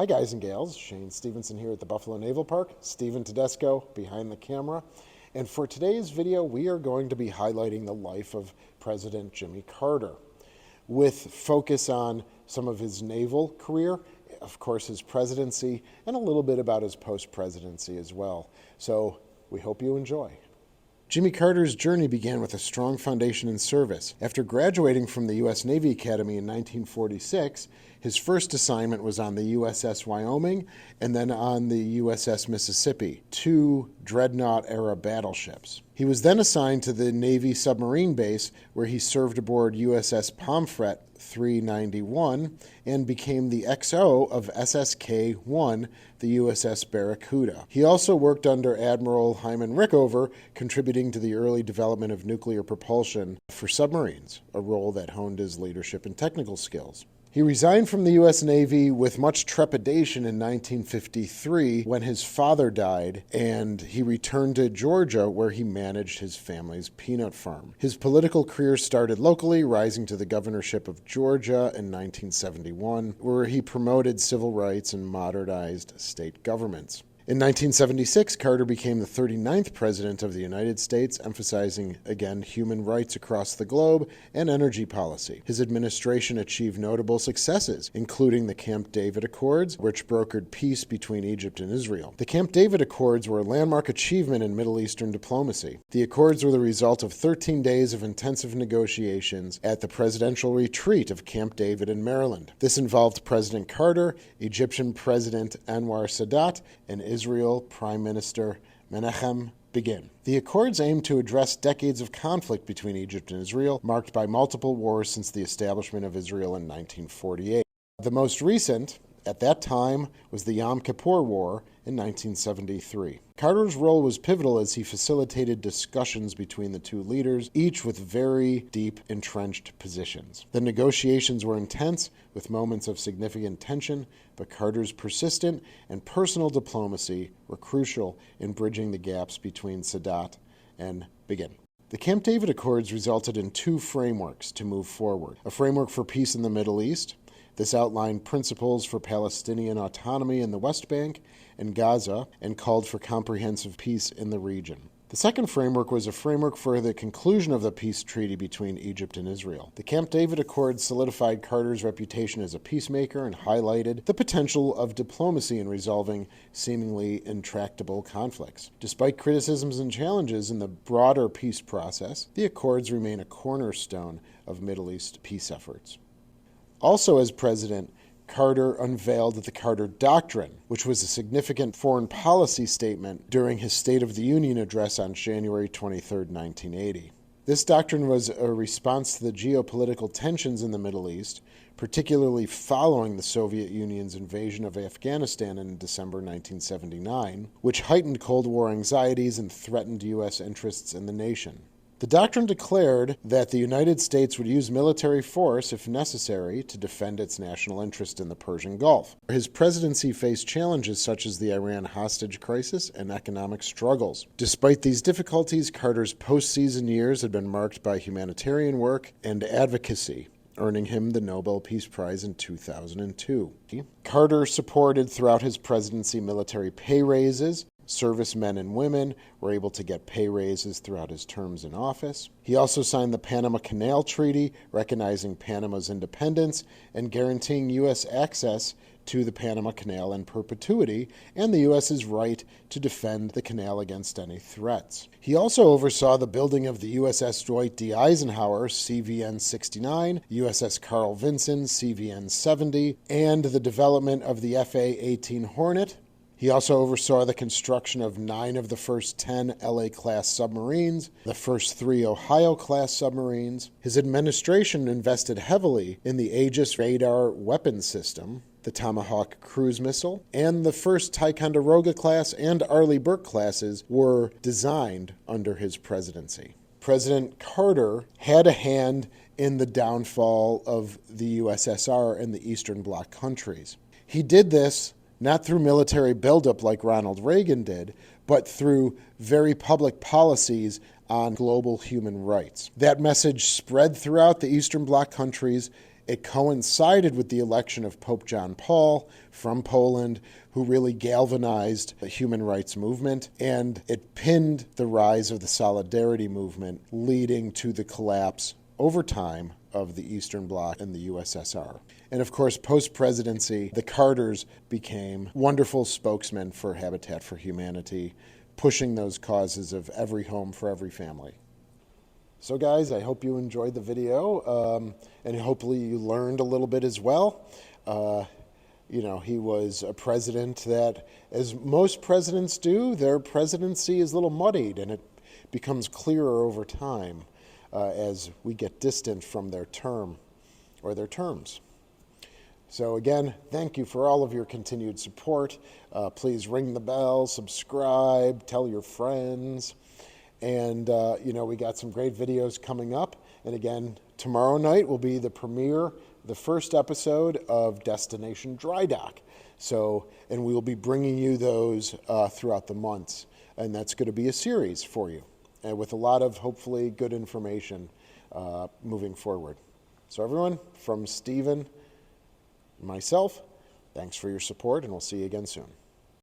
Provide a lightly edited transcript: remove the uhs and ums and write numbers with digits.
Hi guys and gals, Shane Stevenson here at the Buffalo Naval Park, Steven Tedesco behind the camera. And for today's video, we are going to be highlighting the life of President Jimmy Carter with focus on some of his naval career, of course his presidency, and a little bit about his post-presidency as well. So we hope you enjoy. Jimmy Carter's journey began with a strong foundation in service. After graduating from the U.S. Navy Academy in 1946, his first assignment was on the USS Wyoming and then on the USS Mississippi, two dreadnought-era battleships. He was then assigned to the Navy submarine base where he served aboard USS Pomfret 391 and became the XO of SSK-1, the USS Barracuda. He also worked under Admiral Hyman Rickover, contributing to the early development of nuclear propulsion for submarines, a role that honed his leadership and technical skills. He resigned from the U.S. Navy with much trepidation in 1953 when his father died, and he returned to Georgia where he managed his family's peanut farm. His political career started locally, rising to the governorship of Georgia in 1971, where he promoted civil rights and modernized state governments. In 1976, Carter became the 39th President of the United States, emphasizing, again, human rights across the globe and energy policy. His administration achieved notable successes, including the Camp David Accords, which brokered peace between Egypt and Israel. The Camp David Accords were a landmark achievement in Middle Eastern diplomacy. The Accords were the result of 13 days of intensive negotiations at the presidential retreat of Camp David in Maryland. This involved President Carter, Egyptian President Anwar Sadat, and Israel Prime Minister Menachem Begin. The Accords aimed to address decades of conflict between Egypt and Israel, marked by multiple wars since the establishment of Israel in 1948. The most recent, at that time, was the Yom Kippur War in 1973. Carter's role was pivotal as he facilitated discussions between the two leaders, each with very deep, entrenched positions. The negotiations were intense, with moments of significant tension, but Carter's persistent and personal diplomacy were crucial in bridging the gaps between Sadat and Begin. The Camp David Accords resulted in two frameworks to move forward: a framework for peace in the Middle East. This outlined principles for Palestinian autonomy in the West Bank and Gaza and called for comprehensive peace in the region. The second framework was a framework for the conclusion of the peace treaty between Egypt and Israel. The Camp David Accords solidified Carter's reputation as a peacemaker and highlighted the potential of diplomacy in resolving seemingly intractable conflicts. Despite criticisms and challenges in the broader peace process, the Accords remain a cornerstone of Middle East peace efforts. Also, as president, Carter unveiled the Carter Doctrine, which was a significant foreign policy statement during his State of the Union address on January 23, 1980. This doctrine was a response to the geopolitical tensions in the Middle East, particularly following the Soviet Union's invasion of Afghanistan in December 1979, which heightened Cold War anxieties and threatened U.S. interests in the nation. The doctrine declared that the United States would use military force, if necessary, to defend its national interest in the Persian Gulf. His presidency faced challenges such as the Iran hostage crisis and economic struggles. Despite these difficulties, Carter's post-season years had been marked by humanitarian work and advocacy, earning him the Nobel Peace Prize in 2002. Carter supported throughout his presidency military pay raises. Servicemen and women were able to get pay raises throughout his terms in office. He also signed the Panama Canal Treaty, recognizing Panama's independence and guaranteeing U.S. access to the Panama Canal in perpetuity and the U.S.'s right to defend the canal against any threats. He also oversaw the building of the USS Dwight D. Eisenhower, CVN-69, USS Carl Vinson, CVN-70, and the development of the FA-18 Hornet. He also oversaw the construction of 9 of the first 10 LA-class submarines, the first 3 Ohio-class submarines. His administration invested heavily in the Aegis radar weapons system, the Tomahawk cruise missile, and the first Ticonderoga-class and Arleigh Burke classes were designed under his presidency. President Carter had a hand in the downfall of the USSR and the Eastern Bloc countries. He did this not through military buildup like Ronald Reagan did, but through very public policies on global human rights. That message spread throughout the Eastern Bloc countries It coincided with the election of Pope John Paul from Poland, who really galvanized the human rights movement, and it pinned the rise of the Solidarity movement, leading to the collapse over time of the Eastern Bloc and the USSR. And of course, post-presidency, the Carters became wonderful spokesmen for Habitat for Humanity, pushing those causes of every home for every family. So guys, I hope you enjoyed the video, and hopefully you learned a little bit as well. He was a president that, as most presidents do, their presidency is a little muddied, and it becomes clearer over time as we get distant from their term or their terms. So again, thank you for all of your continued support. Please ring the bell, subscribe, tell your friends. And, we got some great videos coming up. And again, tomorrow night will be the premiere, the first episode of Destination Dry Dock. And we will be bringing you those throughout the months. And that's going to be a series for you, and with a lot of, hopefully, good information moving forward. So everyone, from Stephen, myself, thanks for your support, and we'll see you again soon.